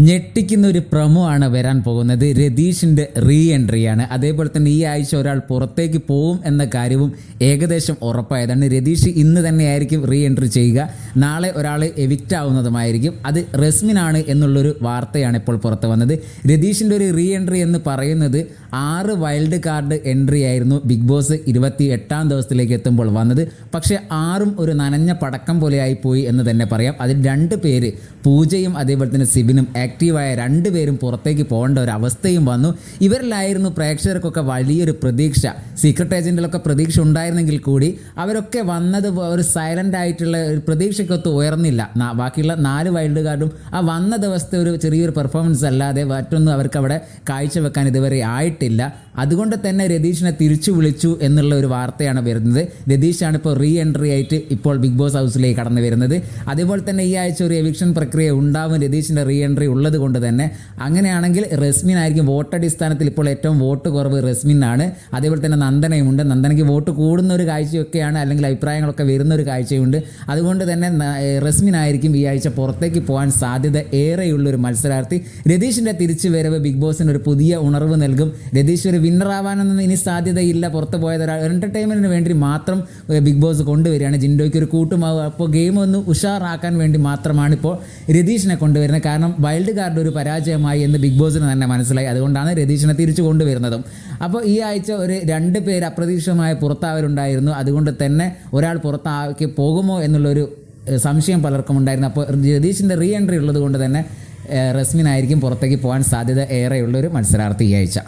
ഞെട്ടിക്കുന്ന ഒരു പ്രമോ ആണ് വരാൻ പോകുന്നത്. രതീഷിൻ്റെ റീ എൻട്രിയാണ്. അതേപോലെ തന്നെ ഈ ആഴ്ച ഒരാൾ പുറത്തേക്ക് പോകും എന്ന കാര്യവും ഏകദേശം ഉറപ്പായതാണ്. രതീഷ് ഇന്ന് തന്നെയായിരിക്കും റീ എൻട്രി ചെയ്യുക. നാളെ ഒരാൾ എവിക്റ്റ് ആവുന്നതുമായിരിക്കും. അത് റസ്മിനാണ് എന്നുള്ളൊരു വാർത്തയാണ് ഇപ്പോൾ പുറത്ത് വന്നത്. രതീഷിൻ്റെ ഒരു റീ എൻട്രി എന്ന് പറയുന്നത് 6 വൈൽഡ് കാർഡ് എൻട്രി ആയിരുന്നു ബിഗ് ബോസ് 28ാം ദിവസത്തിലേക്ക് എത്തുമ്പോൾ വന്നത്. പക്ഷേ 6ഉം ഒരു നനഞ്ഞ പടക്കം പോലെയായി പോയി എന്ന് തന്നെ പറയാം. അതിൽ 2 പേര് പൂജയും അതേപോലെ തന്നെ സിബിനും ആക്റ്റീവായ 2 പേരും പുറത്തേക്ക് പോകേണ്ട ഒരു അവസ്ഥയും വന്നു. ഇവരിലായിരുന്നു പ്രേക്ഷകർക്കൊക്കെ വലിയൊരു പ്രതീക്ഷ. സീക്രട്ട് ഏജൻറ്റിലൊക്കെ പ്രതീക്ഷ ഉണ്ടായിരുന്നെങ്കിൽ കൂടി അവരൊക്കെ വന്നത് ഒരു സൈലൻ്റ് ആയിട്ടുള്ള ഒരു പ്രതീക്ഷയ്ക്കൊത്ത് ഉയർന്നില്ല. ബാക്കിയുള്ള 4 വൈൽഡ് കാർഡും ആ വന്ന ദിവസത്തെ ഒരു ചെറിയൊരു പെർഫോമൻസ് അല്ലാതെ മറ്റൊന്നും അവർക്ക് അവിടെ കാഴ്ചവെക്കാൻ ഇതുവരെ ആയിട്ടില്ല. അതുകൊണ്ട് തന്നെ രതീഷിനെ തിരിച്ചു വിളിച്ചു എന്നുള്ള ഒരു വാർത്തയാണ് വരുന്നത്. രതീഷാണ് ഇപ്പോൾ റീ എൻട്രി ആയിട്ട് ഇപ്പോൾ ബിഗ് ബോസ് ഹൗസിലേക്ക് കടന്നു വരുന്നത്. അതേപോലെ തന്നെ ഈ ആഴ്ച ഒരു എവിക്ഷൻ പ്രക്രിയ ഉണ്ടാവും രതീഷിൻ്റെ റീ എൻട്രി ഉള്ളത് കൊണ്ട് തന്നെ. അങ്ങനെയാണെങ്കിൽ റസ്മിൻ ആയിരിക്കും വോട്ടടിസ്ഥാനത്തിൽ ഇപ്പോൾ ഏറ്റവും വോട്ട് കുറവ് റസ്മിനാണ്. അതേപോലെ തന്നെ നന്ദനയുമുണ്ട്. നന്ദനയ്ക്ക് വോട്ട് കൂടുന്ന ഒരു കാഴ്ചയൊക്കെയാണ്, അല്ലെങ്കിൽ അഭിപ്രായങ്ങളൊക്കെ വരുന്ന ഒരു കാഴ്ചയുണ്ട്. അതുകൊണ്ട് തന്നെ റസ്മിൻ ആയിരിക്കും ഈ ആഴ്ച പുറത്തേക്ക് പോകാൻ സാധ്യത ഏറെയുള്ളൊരു മത്സരാർത്ഥി. രതീഷിൻ്റെ തിരിച്ചു വരവ് ബിഗ് ബോസിന് ഒരു പുതിയ ഉണർവ് നൽകും. രതീഷ് ഒരു വിന്നറാവാനൊന്നും ഇനി സാധ്യതയില്ല. പുറത്ത് പോയത് ഒരാൾ എൻ്റർടൈൻമെൻറ്റിന് വേണ്ടി മാത്രം ബിഗ് ബോസ് കൊണ്ടുവരികയാണ്. ജിൻഡോയ്ക്ക് ഒരു കൂട്ടുമാവും. അപ്പോൾ ഗെയിം ഒന്ന് ഉഷാറാക്കാൻ വേണ്ടി മാത്രമാണ് ഇപ്പോൾ രതീഷിനെ കൊണ്ടുവരുന്നത്. കാരണം വൈൽഡ് കാർഡ് ഒരു പരാജയമായി എന്ന് ബിഗ് ബോസിന് തന്നെ മനസ്സിലായി. അതുകൊണ്ടാണ് രതീഷിനെ തിരിച്ചു കൊണ്ടുവരുന്നതും. അപ്പോൾ ഈ ആഴ്ച ഒരു 2 പേര് അപ്രതീക്ഷിതമായി പുറത്താവരുണ്ടായിരുന്നു. അതുകൊണ്ട് തന്നെ ഒരാൾ പുറത്താക്കി പോകുമോ എന്നുള്ളൊരു സംശയം പലർക്കും ഉണ്ടായിരുന്നു. അപ്പോൾ രതീഷിൻ്റെ റീ എൻട്രി ഉള്ളത് കൊണ്ട് തന്നെ റസ്മിനായിരിക്കും പുറത്തേക്ക് പോകാൻ സാധ്യത ഏറെയുള്ളൊരു മത്സരാർത്ഥി ഈ ആഴ്ച.